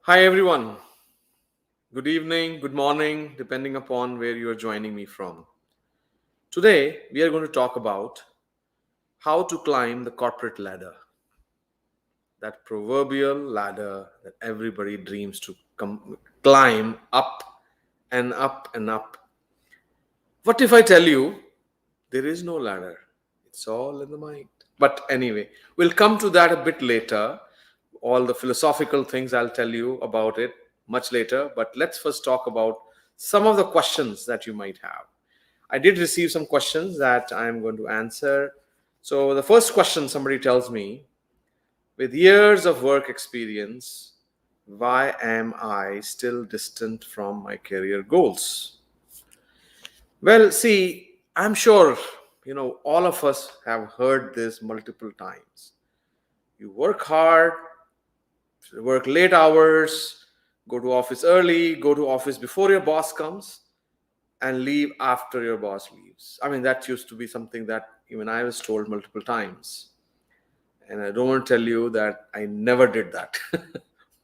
Hi, everyone. Good evening, good morning, depending upon where you are joining me from. Today, we are going to talk about how to climb the corporate ladder, that proverbial ladder that everybody dreams to climb up and up and up. What if I tell you there is no ladder? It's all in the mind. But anyway, we'll come to that a bit later. All the philosophical things I'll tell you about it much later. But let's first talk about some of the questions that you might have. I did receive some questions that I'm going to answer. So, the first question somebody tells me, with years of work experience, why am I still distant from my career goals? Well, see, I'm sure, all of us have heard this multiple times. You work hard, work late hours, go to office early, go to office before your boss comes, and leave after your boss leaves. I mean, that used to be something that even I was told multiple times. And I don't want to tell you that I never did that.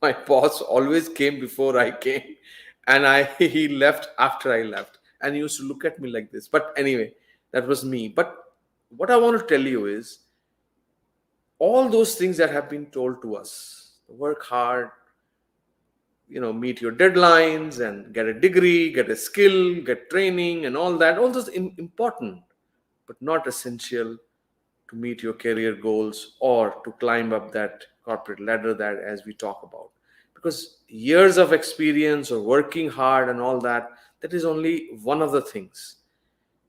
My boss always came before I came, and I he left after I left, and he used to look at me like this. But anyway, that was me. But what I want to tell you is all those things that have been told to us: work hard, meet your deadlines, and get a degree, get a skill, get training, and all that. All those important, but not essential to meet your career goals or to climb up that corporate ladder that as we talk about, because years of experience or working hard and all that, that is only one of the things.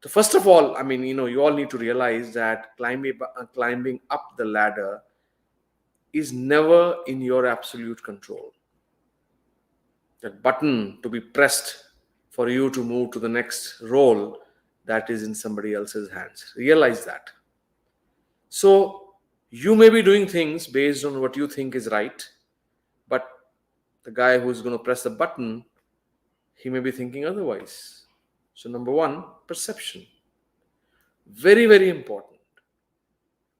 So first of all, I mean, you all need to realize that climbing up the ladder is never in your absolute control. That button to be pressed for you to move to the next role, that is in somebody else's hands. Realize that. So you may be doing things based on what you think is right, but the guy who's going to press the button, he may be thinking otherwise. So, number one, perception. Very, very important.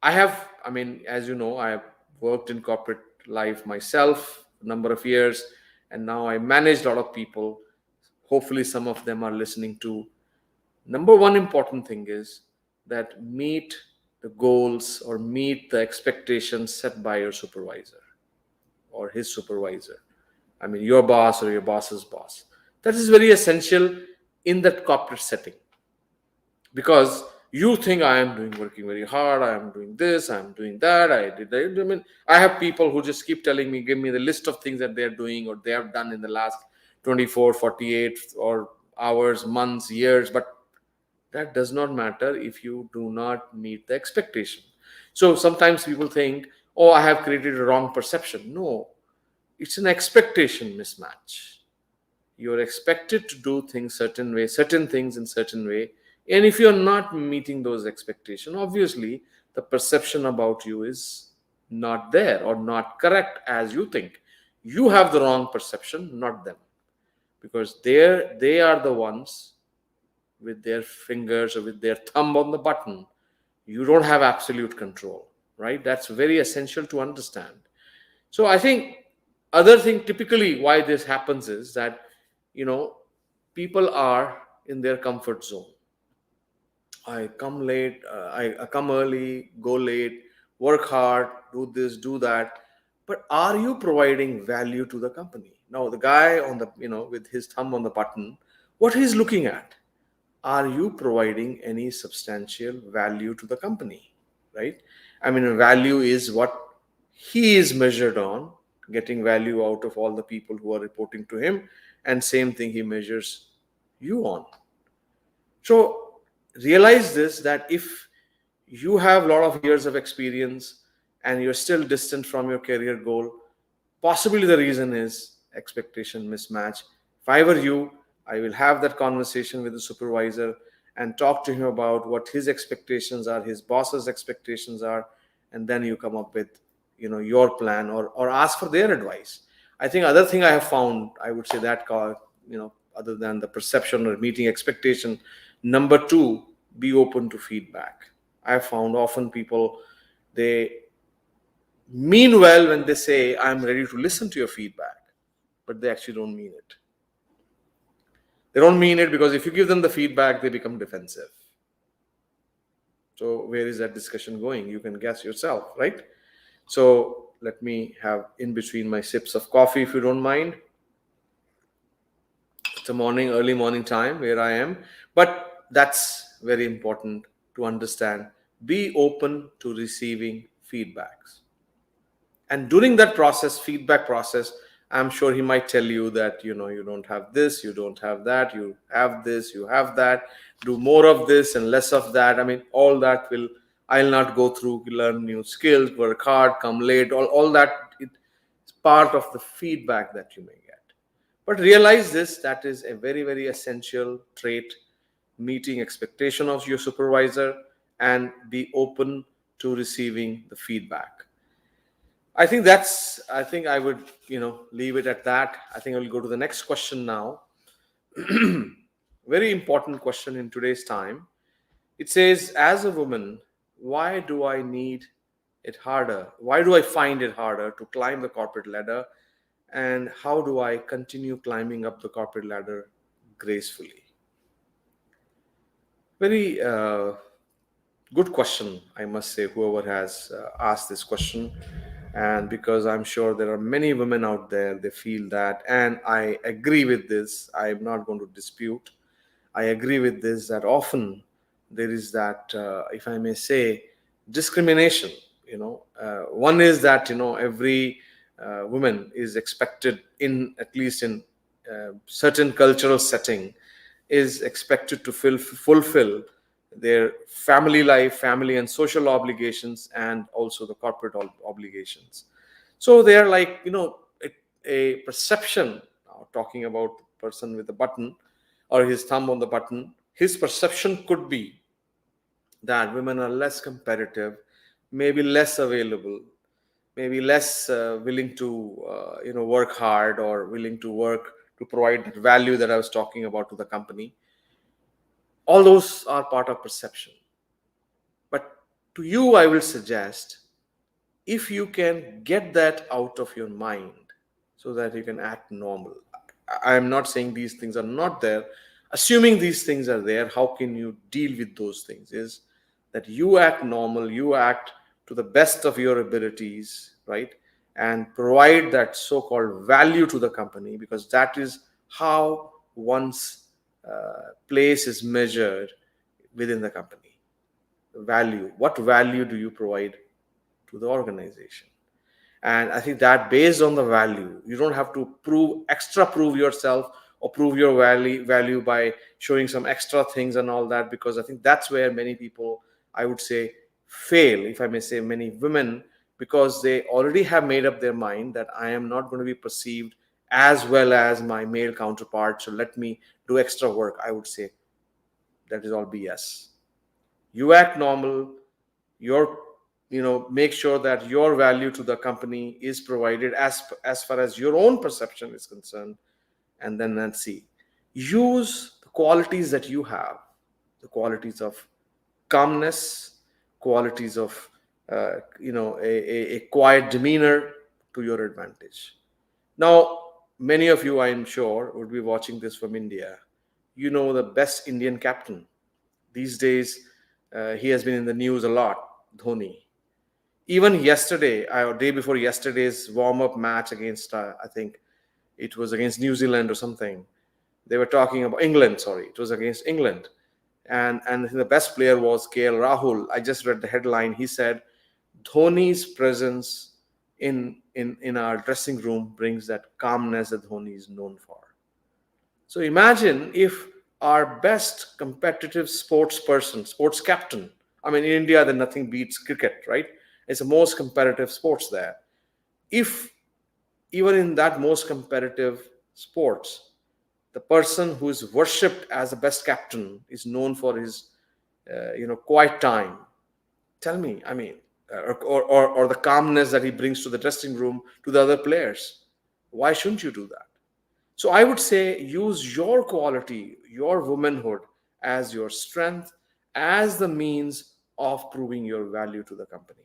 I mean, as you know, I have worked in corporate life myself a number of years, and now I manage a lot of people. Hopefully, some of them are listening to. Number one important thing is that meet the goals or meet the expectations set by your supervisor or his supervisor. I mean, your boss or your boss's boss. That is very essential in that corporate setting, because you think I am working very hard, I am doing this, I am doing that, I did that. I mean, I have people who just keep telling me, give me the list of things that they're doing or they have done in the last 24, 48 or hours, months, years, but that does not matter if you do not meet the expectation. So sometimes people think, oh, I have created a wrong perception. No, it's an expectation mismatch. You're expected to do things certain way, certain things in certain way, and if you're not meeting those expectations, obviously the perception about you is not there or not correct as you think. You have the wrong perception, not them, because they are the ones with their fingers or with their thumb on the button. You don't have absolute control, right? That's very essential to understand. So I think other thing typically why this happens is that, you know people are in their comfort zone. I come late, I come early, go late, work hard, do this, do that. But are you providing value to the company? Now, the guy on the, with his thumb on the button, what he's looking at, are you providing any substantial value to the company? Right? I mean, value is what he is measured on, getting value out of all the people who are reporting to him, and same thing he measures you on. So realize this, that if you have a lot of years of experience and you're still distant from your career goal, possibly the reason is expectation mismatch. If I were you, I will have that conversation with the supervisor and talk to him about what his expectations are, his boss's expectations are, and then you come up with, your plan, or ask for their advice. I think other thing I have found, I would say that, other than the perception or meeting expectation, number two, be open to feedback. I have found often people, they mean well when they say, I'm ready to listen to your feedback. but they actually don't mean it. They don't mean it because if you give them the feedback, they become defensive. So where is that discussion going? You can guess yourself, right? So let me have in between my sips of coffee, if you don't mind. It's a morning, early morning time where I am, but that's very important to understand. Be open to receiving feedbacks. And during that process, feedback process, I'm sure he might tell you that, you don't have this, you don't have that, you have this, you have that, do more of this and less of that. I mean, all that will, I'll not go through, learn new skills, work hard, come late, all that. It's part of the feedback that you may get. But realize this, that is a very, very essential trait, meeting expectation of your supervisor, and be open to receiving the feedback. I think I would, leave it at that. I think I will go to the next question now. Very important question in today's time. It says, as a woman, why do I need it harder? Why do I find it harder to climb the corporate ladder? And how do I continue climbing up the corporate ladder gracefully? Very good question, I must say, whoever has asked this question. And because I'm sure there are many women out there, they feel that, and I agree with this, I'm not going to dispute. I agree with this, that often there is that, if I may say, discrimination. One is that, every woman is expected, in at least in certain cultural setting, is expected to fulfill their family life, family and social obligations, and also the corporate obligations. So they are like, a perception, talking about the person with the button or his thumb on the button, his perception could be that women are less competitive, maybe less available, maybe less willing to work hard, or willing to work to provide that value that I was talking about to the company. All those are part of perception. But to you, I will suggest, if you can get that out of your mind so that you can act normal. I am not saying these things are not there. Assuming these things are there, how can you deal with those things? Is that you act normal, you act to the best of your abilities, right? And provide that so called value to the company, because that is how one's place is measured within the company. Value. What value do you provide to the organization? And I think that based on the value, you don't have to prove yourself or prove your value by showing some extra things and all that, because I think that's where many people, I would say, fail, if I may say, many women, because they already have made up their mind that I am not going to be perceived as well as my male counterpart, so let me do extra work. I would say that is all BS. You act normal, your make sure that your value to the company is provided as far as your own perception is concerned. And then let's see, use the qualities that you have, the qualities of calmness, qualities of a quiet demeanor, to your advantage. Now, many of you, I am sure, would be watching this from India. The best Indian captain these days. He has been in the news a lot, Dhoni. Even yesterday, or day before yesterday's warm-up match against, I think it was against New Zealand or something. They were talking about England. Sorry, it was against England, and the best player was KL Rahul. I just read the headline. He said, "Dhoni's presence in our dressing room brings that calmness that Dhoni is known for." So imagine if our best competitive sports person, sports captain, I mean, in India, then nothing beats cricket, right? It's the most competitive sports there. If even in that most competitive sports, the person who is worshipped as the best captain is known for his, quiet time. Tell me, I mean, or the calmness that he brings to the dressing room to the other players. Why shouldn't you do that? So I would say, use your quality, your womanhood, as your strength, as the means of proving your value to the company.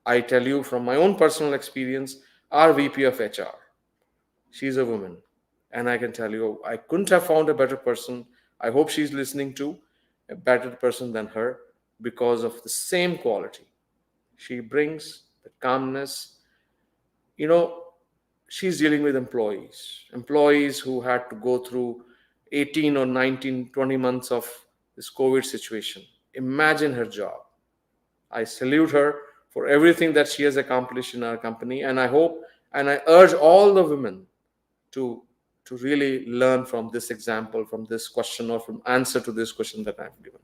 I tell you from my own personal experience, our VP of HR, She's a woman. And I can tell you, I couldn't have found a better person. I hope she's listening to a better person than her because of the same quality. She brings the calmness. You know, she's dealing with employees who had to go through 18 or 19, 20 months of this COVID situation. Imagine her job. I salute her for everything that she has accomplished in our company, and I hope and I urge all the women to to really learn from this example, from this question, or from answer to this question that I've given.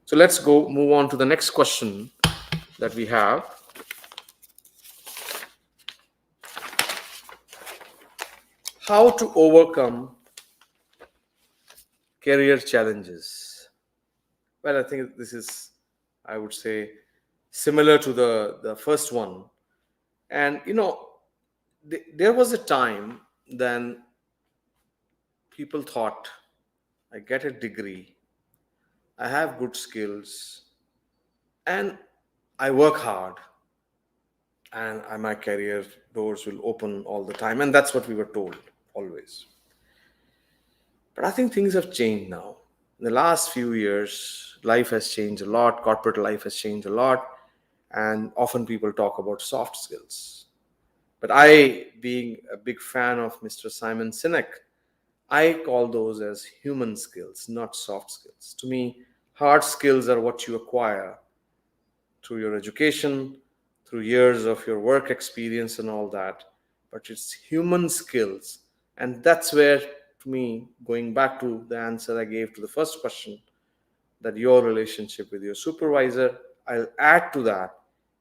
So let's go move on to the next question that we have. How to overcome career challenges? Well, I think this is, I would say, similar to the first one. And there was a time then people thought, I get a degree, I have good skills, and I work hard, and my career doors will open all the time. And that's what we were told always. But I think things have changed now. In the last few years, life has changed a lot, corporate life has changed a lot, and often people talk about soft skills. But I, being a big fan of Mr. Simon Sinek, I call those as human skills, not soft skills. To me, hard skills are what you acquire through your education, through years of your work experience and all that. But it's human skills. And that's where, to me, going back to the answer I gave to the first question, that your relationship with your supervisor, I'll add to that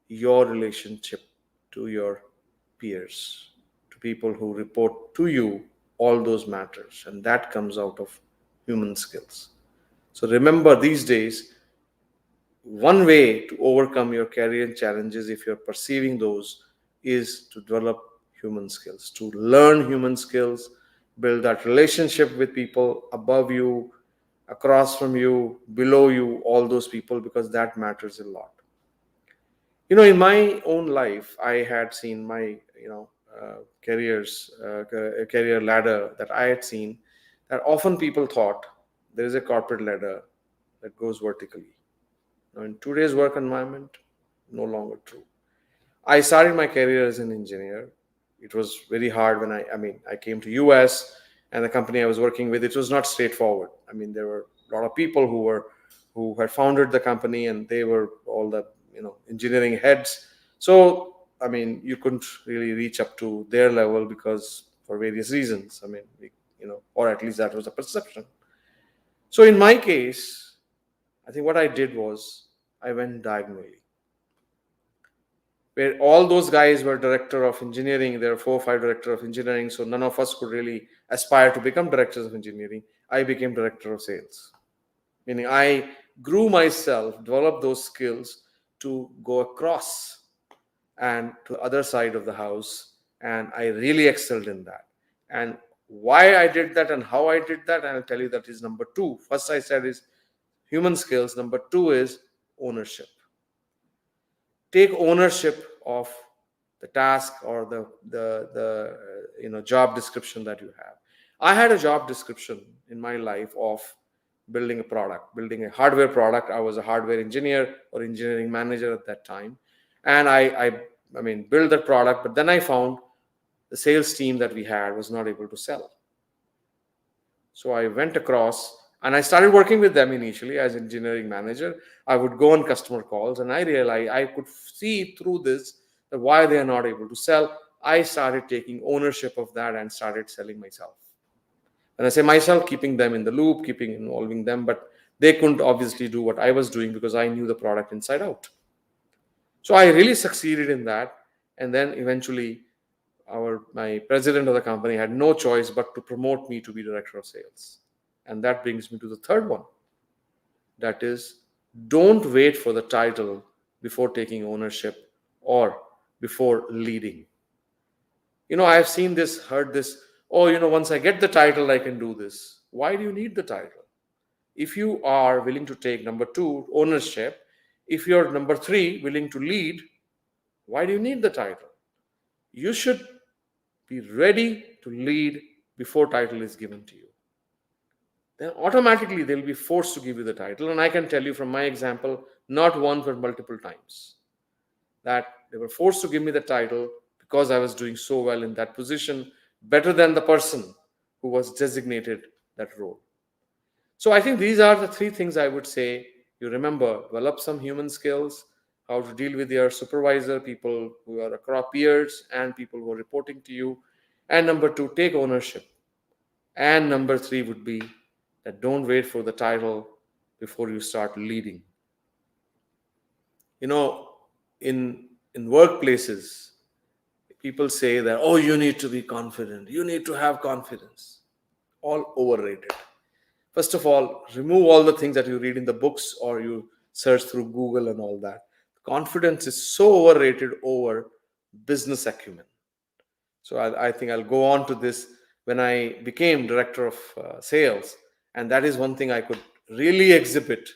your relationship to your peers, to people who report to you, all those matters. And that comes out of human skills. So remember, these days, one way to overcome your career challenges, if you're perceiving those, is to develop human skills, to learn human skills, build that relationship with people above you, across from you, below you, all those people, because that matters a lot. In my own life, I had seen my, career ladder that I had seen, that often people thought there is a corporate ladder that goes vertically. Now, in today's work environment, no longer true. I started my career as an engineer. It was very hard when I came to US, and the company I was working with, it was not straightforward. There were a lot of people who had founded the company, and they were all the engineering heads. So you couldn't really reach up to their level because for various reasons. Or at least that was the perception. So in my case, I think what I did was I went diagonally. Where all those guys were director of engineering, there were 4 or 5 director of engineering, so none of us could really aspire to become directors of engineering. I became director of sales, meaning I grew myself, developed those skills to go across and to the other side of the house, and I really excelled in that. And why I did that and how I did that, I'll tell you, that is number 2. First I said is human skills. Number 2 is ownership. Take ownership of the task or the job description that you have. I had a job description in my life of building a product, building a hardware product. I was a hardware engineer or engineering manager at that time, and I built that product. But then I found the sales team that we had was not able to sell. So I went across and I started working with them initially as engineering manager. I would go on customer calls, and I realized I could see through this that why they are not able to sell. I started taking ownership of that and started selling myself. And I say myself, keeping them in the loop, keeping involving them, but they couldn't obviously do what I was doing because I knew the product inside out. So I really succeeded in that. And then eventually my president of the company had no choice but to promote me to be director of sales. And that brings me to the third one. That is, don't wait for the title before taking ownership or before leading. I've seen this, heard this, once I get the title, I can do this. Why do you need the title? If you are willing to take number 2, ownership, if you're number 3, willing to lead, why do you need the title? You should be ready to lead before title is given to you, then automatically they'll be forced to give you the title. And I can tell you from my example, not once but multiple times, that they were forced to give me the title because I was doing so well in that position, better than the person who was designated that role. So I think these are the three things I would say you remember: develop some human skills, how to deal with your supervisor, people who are across peers, and people who are reporting to you. And number two, take ownership. And number three would be that don't wait for the title before you start leading. You know, in workplaces, people say that, oh, you need to be confident, you need to have confidence. All overrated. First of all, remove all the things that you read in the books or you search through Google and all that. Confidence is so overrated over business acumen. So I think I'll go on to this when I became director of sales. And that is one thing I could really exhibit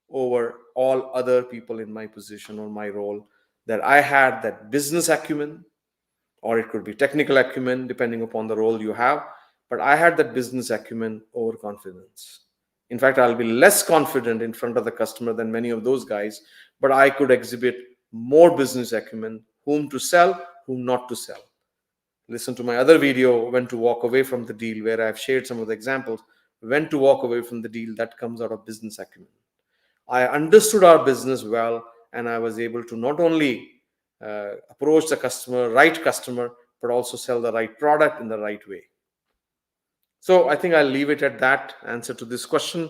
over all other people in my position or my role, that I had that business acumen, or it could be technical acumen, depending upon the role you have. But I had that business acumen over confidence. In fact, I'll be less confident in front of the customer than many of those guys, but I could exhibit more business acumen, whom to sell, whom not to sell. Listen to my other video, when to walk away from the deal, where I've shared some of the examples. When to walk away from the deal, that comes out of business acumen. I understood our business well, and I was able to not only approach the customer, right customer, but also sell the right product in the right way. So I think I'll leave it at that answer to this question.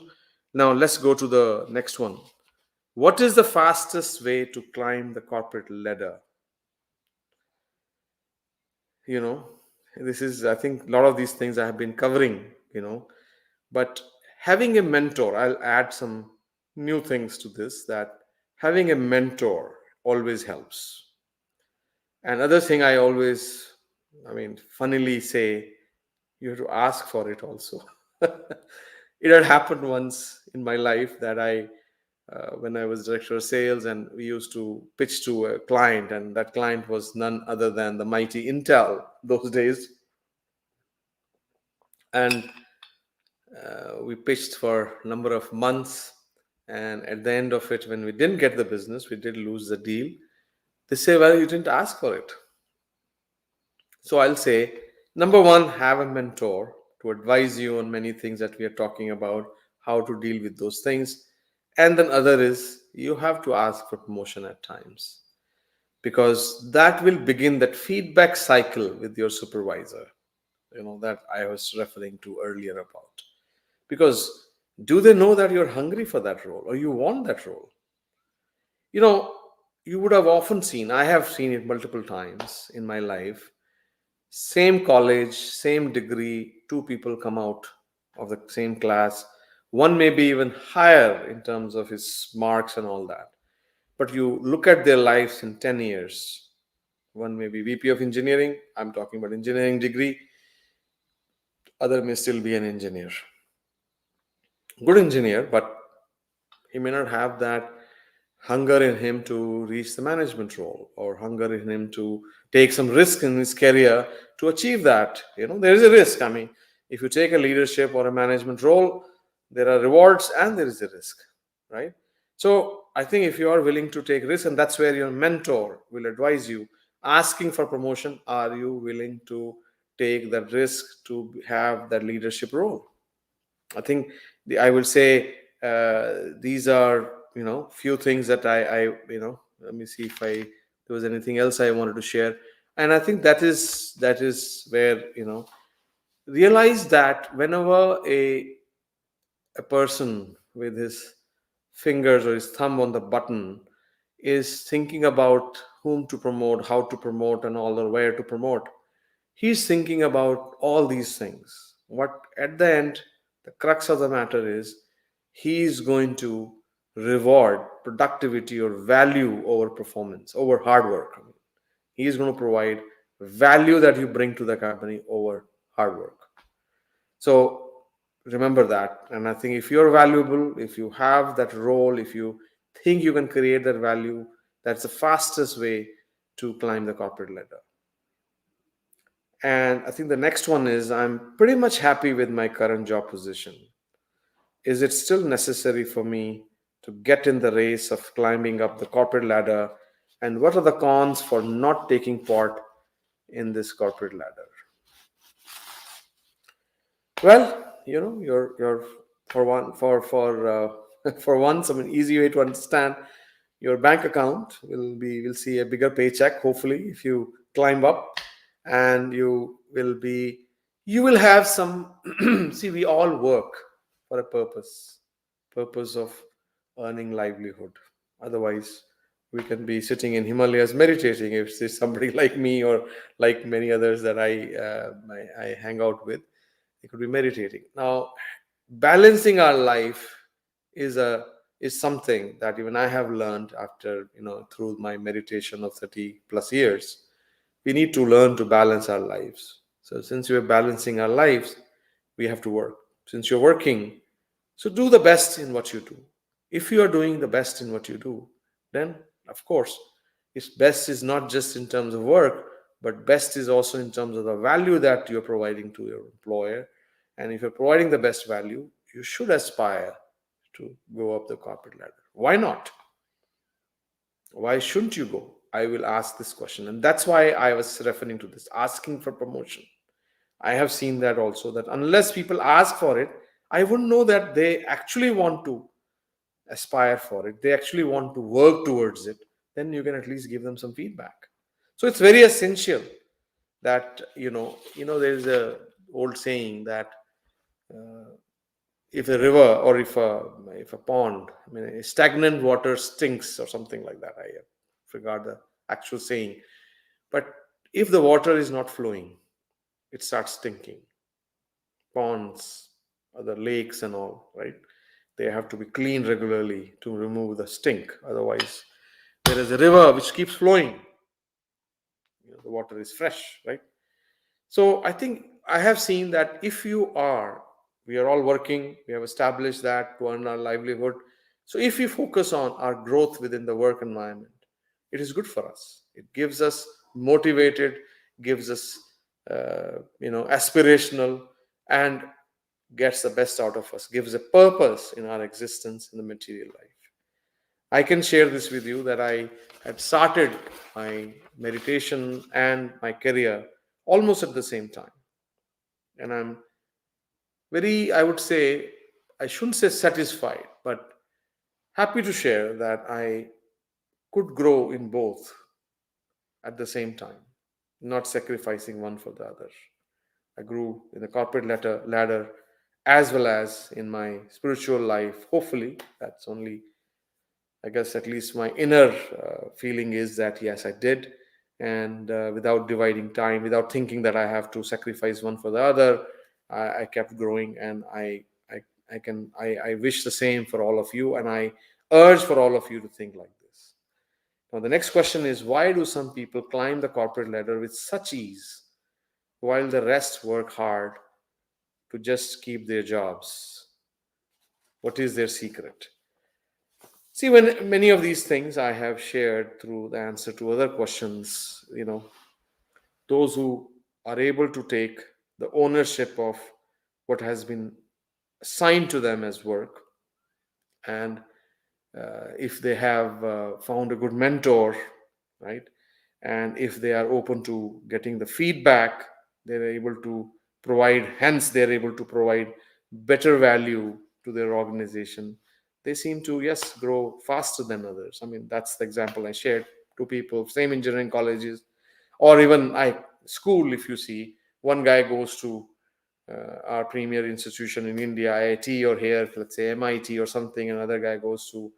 Now let's go to the next one. What is the fastest way to climb the corporate ladder? You know, this is, I think, a lot of these things I have been covering, but having a mentor, I'll add some new things to this, that having a mentor always helps. Another thing I always, funnily say, you have to ask for it also. It had happened once in my life that when I was director of sales, and we used to pitch to a client, and that client was none other than the mighty Intel those days. And we pitched for a number of months. And at the end of it, when we didn't get the business, we did lose the deal. They say, well, you didn't ask for it. So I'll say, number one, have a mentor to advise you on many things that we are talking about, how to deal with those things. And then other is, you have to ask for promotion at times, because that will begin that feedback cycle with your supervisor, that I was referring to earlier about. Because do they know that you're hungry for that role or you want that role? You would have often seen, I have seen it multiple times in my life, same college, same degree, two people come out of the same class. One may be even higher in terms of his marks and all that. But you look at their lives in 10 years. One may be VP of engineering. I'm talking about engineering degree. Other may still be an engineer. Good engineer, but he may not have that hunger in him to reach the management role, or hunger in him to take some risk in his career to achieve that. There is a risk. If you take a leadership or a management role, there are rewards and there is a risk, right? So I think if you are willing to take risks, and that's where your mentor will advise you, asking for promotion, are you willing to take that risk to have that leadership role? I think I will say these are few things that I let me see if there was anything else I wanted to share. And I think that is where realize that whenever a person with his fingers or his thumb on the button is thinking about whom to promote, how to promote, and all, or where to promote, he's thinking about all these things. What at the end, the crux of the matter is, he's going to reward productivity or value over performance, over hard work. He's going to provide value that you bring to the company over hard work. So remember that. And I think if you're valuable, if you have that role, if you think you can create that value, that's the fastest way to climb the corporate ladder. And I think the next one is, I'm pretty much happy with my current job position. Is it still necessary for me to get in the race of climbing up the corporate ladder? And what are the cons for not taking part in this corporate ladder? Well, you're for one for once, I mean, easy way to understand. Your bank account will see a bigger paycheck. Hopefully, if you climb up, and you will have some. See, we all work for a purpose of earning livelihood. Otherwise, we can be sitting in Himalayas meditating. If there's somebody like me, or like many others that I hang out with, they could be meditating. Now, balancing our life is a is something that even I have learned after, through my meditation of 30 plus years. We need to learn to balance our lives. So since we're balancing our lives, we have to work. Since you're working, so do the best in what you do. If you are doing the best in what you do, then of course, its best is not just in terms of work, but best is also in terms of the value that you're providing to your employer. And if you're providing the best value, you should aspire to go up the corporate ladder. Why not? Why shouldn't you go? I will ask this question. And that's why I was referring to this, asking for promotion. I have seen that also, that unless people ask for it, I wouldn't know that they actually want to aspire for it, they actually want to work towards it. Then you can at least give them some feedback. So it's very essential that, there's a old saying that, if a river, or if a pond, I mean, stagnant water stinks, or something like that. I forgot the actual saying. But if the water is not flowing, it starts stinking. Ponds, other lakes and all, right? They have to be cleaned regularly to remove the stink. Otherwise, there is a river which keeps flowing. The water is fresh, right? So I think I have seen that if we are all working, we have established that to earn our livelihood. So if we focus on our growth within the work environment, it is good for us. It gives us motivated, gives us, aspirational, and gets the best out of us, gives a purpose in our existence in the material life. I can share this with you that I had started my meditation and my career almost at the same time. And I'm very, I would say, I shouldn't say satisfied, but happy to share that I could grow in both at the same time, not sacrificing one for the other. I grew in the corporate ladder as well as in my spiritual life. Hopefully, that's only, I guess, at least my inner feeling is that yes, I did. And without dividing time, without thinking that I have to sacrifice one for the other, I kept growing. And I wish the same for all of you. And I urge for all of you to think like this. Now, the next question is, why do some people climb the corporate ladder with such ease while the rest work hard to just keep their jobs? What is their secret? See, when many of these things I have shared through the answer to other questions, those who are able to take the ownership of what has been assigned to them as work, and if they have found a good mentor, right, and if they are open to getting the feedback, they're able to hence they're able to provide better value to their organization. They seem to, yes, grow faster than others. I mean, that's the example I shared. Two people, same engineering colleges, or even school. If you see, one guy goes to our premier institution in India, IIT, or here, let's say MIT or something. Another guy goes to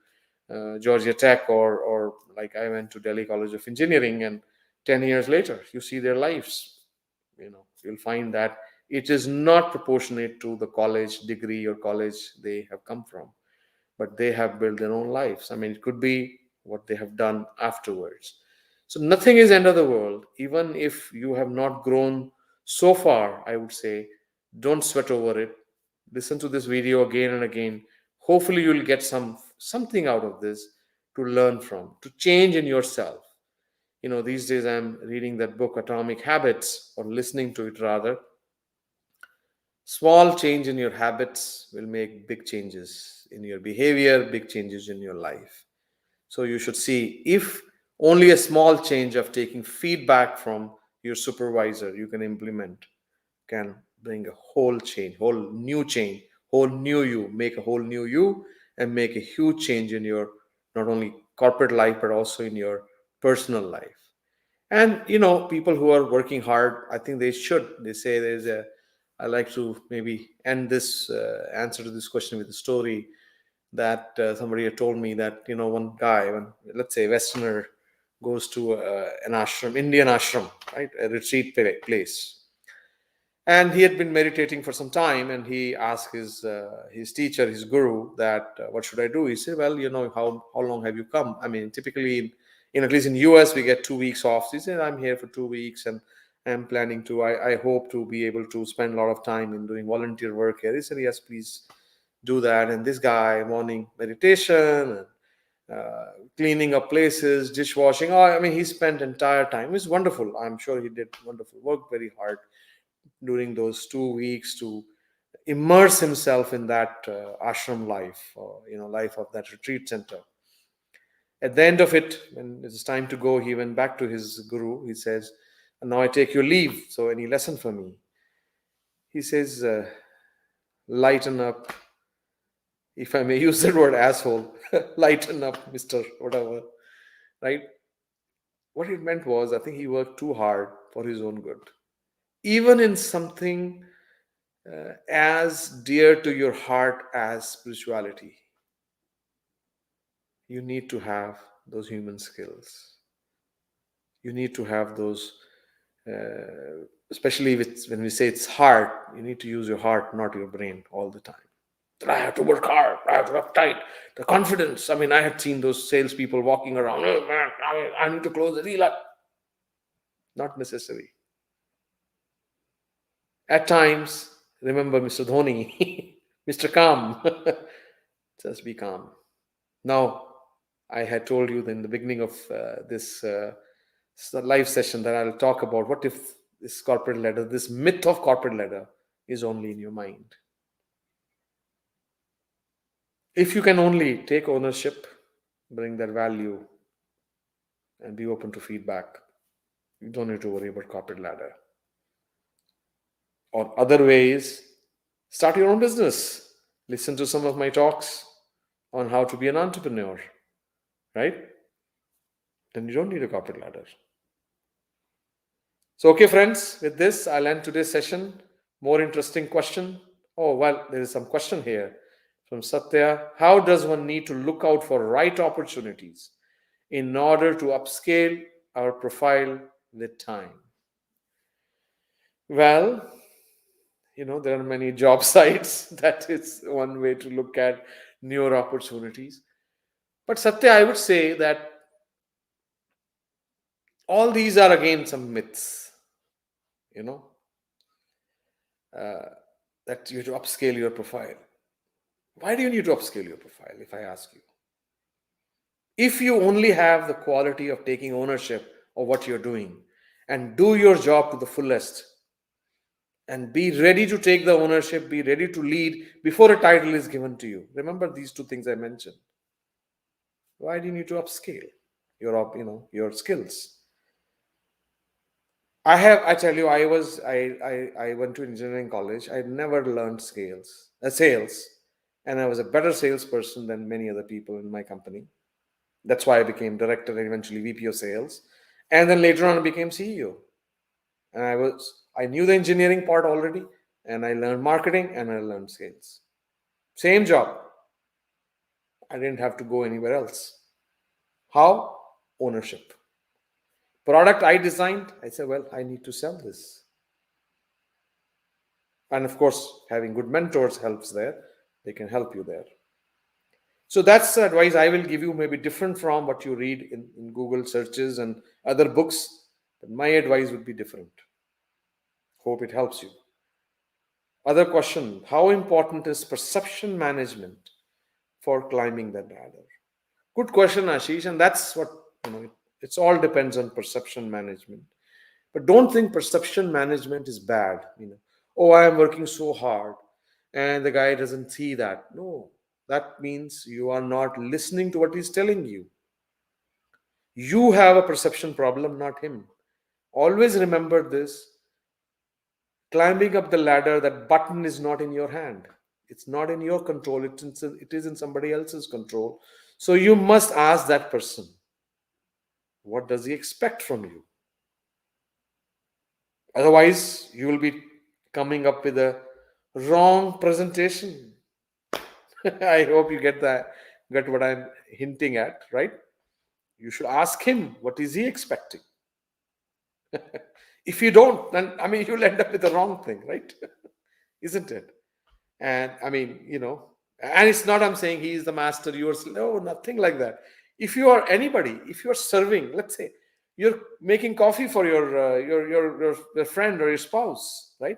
Georgia Tech, or like I went to Delhi College of Engineering, and 10 years later, you see their lives. You'll find that it is not proportionate to the college degree or college they have come from, but they have built their own lives. I mean, it could be what they have done afterwards. So nothing is end of the world. Even if you have not grown so far, I would say, don't sweat over it. Listen to this video again and again. Hopefully, you'll get something out of this to learn from, to change in yourself. These days I'm reading that book, Atomic Habits, or listening to it rather. Small change in your habits will make big changes in your behavior, big changes in your life. So you should see if only a small change of taking feedback from your supervisor you can implement can bring a whole change, whole new you, make a whole new you, and make a huge change in your not only corporate life but also in your personal life. And people who are working hard, I think they say there's a I like to maybe end this answer to this question with a story that somebody had told me that one guy, when let's say Westerner goes to an ashram, Indian ashram, right, a retreat place, and he had been meditating for some time, and he asked his teacher, his guru, that what should I do. He said, well, how long have you come? I mean, typically in at least in US we get 2 weeks off. He said, I'm here for 2 weeks, and I'm planning to I hope to be able to spend a lot of time in doing volunteer work here. He said, yes, please do that. And this guy, morning meditation and cleaning up places, dishwashing, oh, I mean, he spent entire time. It was wonderful. I'm sure he did wonderful work, very hard during those 2 weeks to immerse himself in that ashram life, or life of that retreat center. At the end of it, when it's time to go, he went back to his guru. He says, now I take your leave, so any lesson for me? He says, lighten up, if I may use that word, asshole. Lighten up, Mr. Whatever, right? What it meant was, I think he worked too hard for his own good. Even in something as dear to your heart as spirituality, you need to have those human skills. You need to have those, especially when we say it's heart, you need to use your heart, not your brain, all the time. I have to work hard, I have to work tight. The confidence. I mean, I had seen those salespeople walking around, oh man, I need to close the deal. Not necessary. At times, remember Mr. Dhoni, Mr. Calm. Just be calm. Now, I had told you in the beginning of this live session that I'll talk about what if this corporate ladder, this myth of corporate ladder, is only in your mind. If you can only take ownership, bring that value, and be open to feedback, you don't need to worry about corporate ladder. Or other ways, start your own business. Listen to some of my talks on how to be an entrepreneur, right? Then you don't need a corporate ladder. So, okay, friends, with this, I'll end today's session. More interesting question. Oh, well, there is some question here from Satya. How does one need to look out for right opportunities in order to upscale our profile with time? Well, there are many job sites. That is one way to look at newer opportunities. But Satya, I would say that all these are again some myths, that you have to upscale your profile. Why do you need to upscale your profile, if I ask you? If you only have the quality of taking ownership of what you're doing and do your job to the fullest, and be ready to take the ownership, be ready to lead before a title is given to you. Remember these two things I mentioned. Why do you need to upscale your skills? I tell you, I went to engineering college. I never learned sales, and I was a better salesperson than many other people in my company. That's why I became director and eventually VP of sales, and then later on I became CEO. And I knew the engineering part already, and I learned marketing and I learned sales. Same job. I didn't have to go anywhere else. How? Ownership. Product I designed, I said, well, I need to sell this. And of course, having good mentors helps there. They can help you there. So that's the advice I will give you, maybe different from what you read in Google searches and other books. But my advice would be different. Hope it helps you. Other question, how important is perception management for climbing that ladder? Good question, Ashish, and that's what It's all depends on perception management. But don't think perception management is bad. Oh, I am working so hard, and the guy doesn't see that. No, that means you are not listening to what he's telling you. You have a perception problem, not him. Always remember this. Climbing up the ladder, that button is not in your hand. It's not in your control. It is in somebody else's control. So you must ask that person, what does he expect from you? Otherwise, you will be coming up with a wrong presentation. I hope you get what I'm hinting at, right? You should ask him, what is he expecting? If you don't, then you'll end up with the wrong thing, right? Isn't it? And and it's not I'm saying he is the master, no, nothing like that. If you are anybody, if you are serving, let's say you're making coffee for your friend or your spouse, right?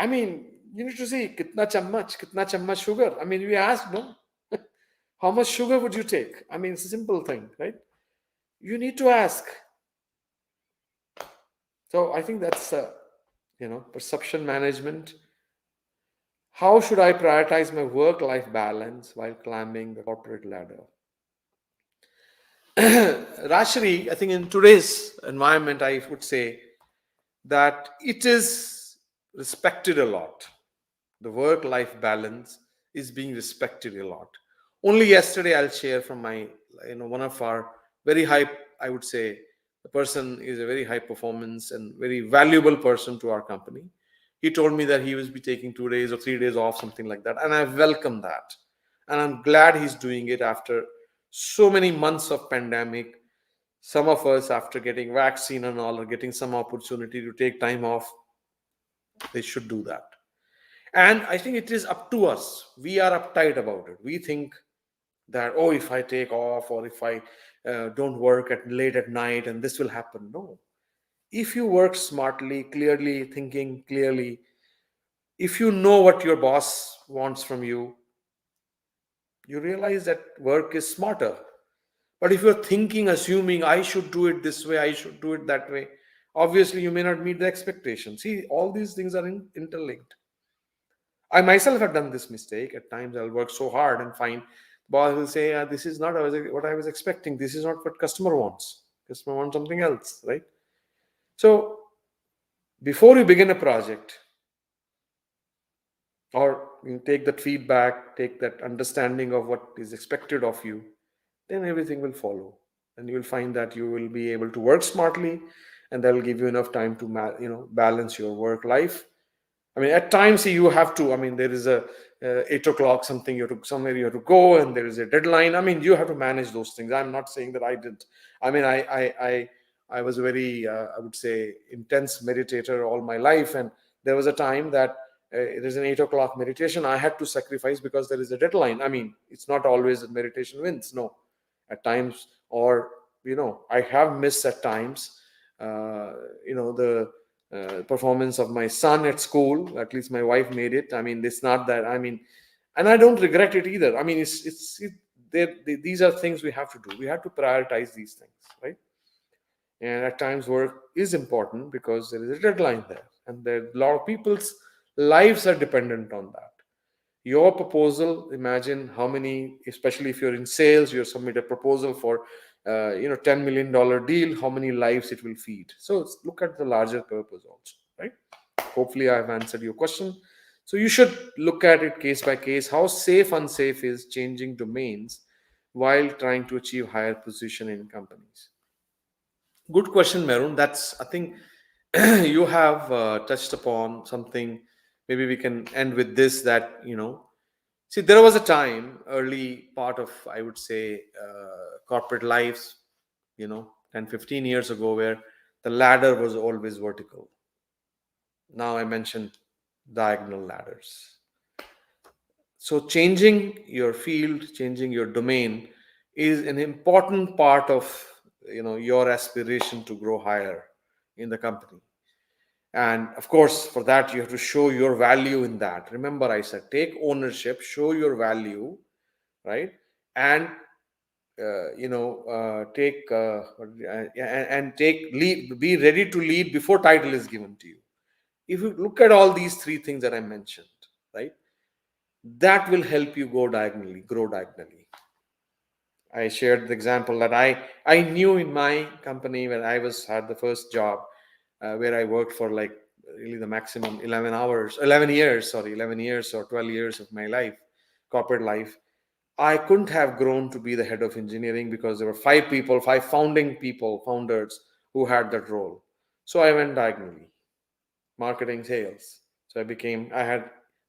You need to see kitna chammach sugar. We ask, no, how much sugar would you take? It's a simple thing, right? You need to ask. So I think that's perception management. How should I prioritize my work-life balance while climbing the corporate ladder? Rashri, I think in today's environment, I would say that it is respected a lot. The work-life balance is being respected a lot. Only yesterday, I'll share from my, one of our very high, I would say, the person is a very high performance and very valuable person to our company. He told me that he will be taking 2 days or 3 days off, something like that. And I welcome that. And I'm glad he's doing it after so many months of pandemic. Some of us, after getting vaccine and all, are getting some opportunity to take time off. They should do that. And I think it is up to us. We are uptight about it. We think that, oh, if I take off or if I don't work late at night and this will happen. No. If you work smartly, clearly, thinking clearly, if you know what your boss wants from you, you realize that work is smarter. But if you're thinking, assuming I should do it this way, I should do it that way, obviously you may not meet the expectation. See, all these things are interlinked. I myself have done this mistake. At times I'll work so hard and find boss will say, this is not what I was expecting. This is not what customer wants. Customer wants something else, right? So before you begin a project, or you take that feedback, take that understanding of what is expected of you, then everything will follow. And you will find that you will be able to work smartly, and that will give you enough time to balance your work life. At times you have to. There is a 8 o'clock something somewhere you have to go, and there is a deadline. You have to manage those things. I'm not saying that I didn't. I was a very I would say intense meditator all my life, and there was a time that it is an 8 o'clock meditation I had to sacrifice because there is a deadline. It's not always that meditation wins. No, at times, or I have missed at times. The performance of my son at school. At least my wife made it. It's not that. And I don't regret it either. These are things we have to do. We have to prioritize these things, right? And at times, work is important because there is a deadline there, and there a lot of people's lives are dependent on that. Your proposal, imagine how many, especially if you're in sales, you submit a proposal for $10 million deal, how many lives it will feed. So look at the larger purpose also, right? Hopefully I've answered your question. So you should look at it case by case, how safe, unsafe is changing domains while trying to achieve higher position in companies. Good question, Merun. That's, I think, you have touched upon something. Maybe we can end with this, that, see, there was a time, early part of, I would say, corporate lives, 10, 15 years ago, where the ladder was always vertical. Now I mentioned diagonal ladders. So changing your field, changing your domain is an important part of, your aspiration to grow higher in the company. And of course, for that, you have to show your value in that. Remember, I said, take ownership, show your value, right? And take and take lead, be ready to lead before title is given to you. If you look at all these three things that I mentioned, right, that will help you go diagonally, grow diagonally. I shared the example that I knew in my company when I was had the first job, where I worked for like really the maximum 11 hours, 11 years, sorry, 11 years or 12 years of my life, corporate life. I couldn't have grown to be the head of engineering because there were five people, five founding people, founders who had that role. So I went diagonally, marketing, sales. So I became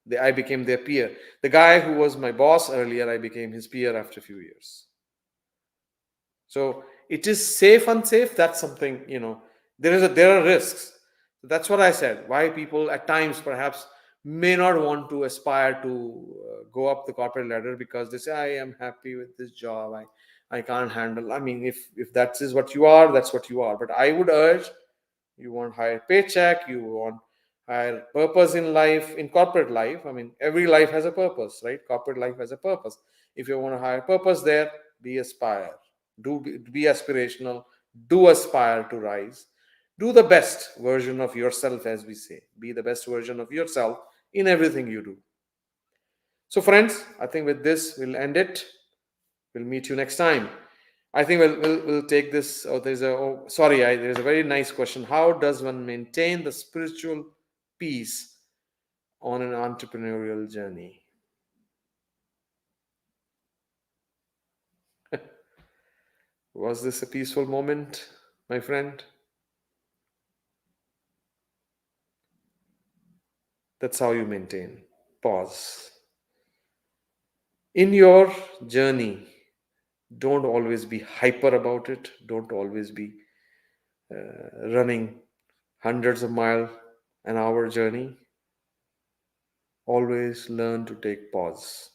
their peer. The guy who was my boss earlier, I became his peer after a few years. So it is safe, unsafe. That's something, there are risks. That's what I said. Why people at times perhaps may not want to aspire to go up the corporate ladder because they say, I am happy with this job. I can't handle. I mean, if that is what you are, that's what you are. But I would urge, you want higher paycheck, you want higher purpose in life, in corporate life. I mean, every life has a purpose, right? Corporate life has a purpose. If you want a higher purpose there, be aspire, be aspirational, do aspire to rise, do the best version of yourself, as we say, be the best version of yourself in everything you do. So friends, I think with this we'll end it. We'll meet you next time. I think we'll take this. Oh, there's a very nice question. How does one maintain the spiritual peace on an entrepreneurial journey? Was this a peaceful moment, my friend? That's how you maintain. Pause. In your journey, don't always be hyper about it. Don't always be running hundreds of miles an hour journey. Always learn to take pause.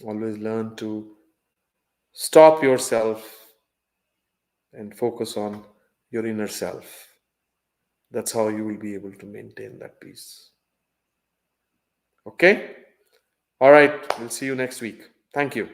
Always learn to stop yourself and focus on your inner self. That's how you will be able to maintain that peace. Okay? All right. We'll see you next week. Thank you.